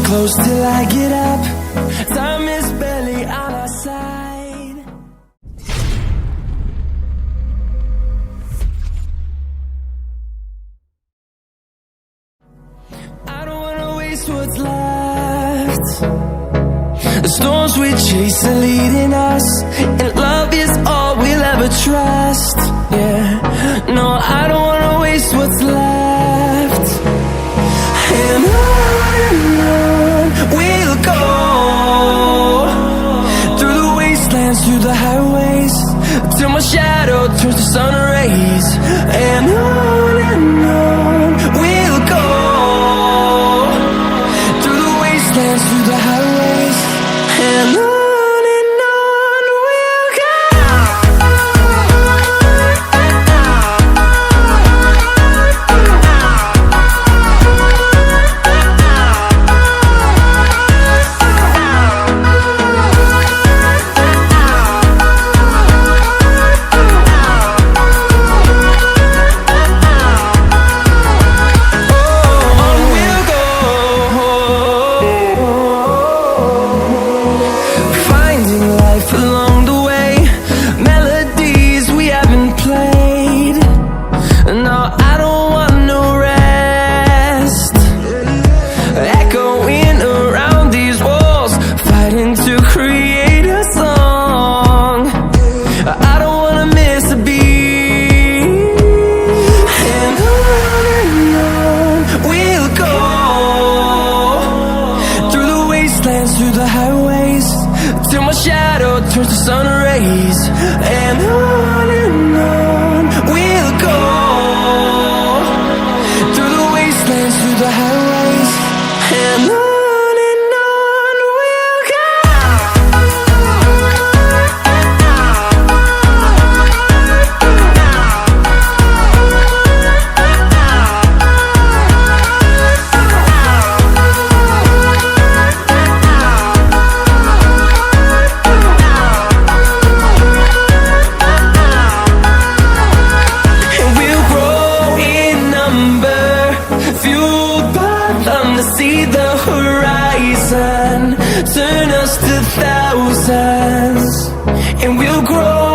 close till I get up. Time is barely on our side. I don't wanna waste what's left. The storms we chase are leading us, and love is all we'll ever trust. Yeah, no, I don't wanna waste what's left. And on we'll go, through the wastelands, through the highways, till my shadow turns to sun rays. And on we'll go, through the wastelands, through the highways, and on we'll go. Through the highways, till my shadow turns to sun rays. And on we'll go, through the wastelands, through the highways, and on we'll go. See the horizon turn us to thousands, and we'll grow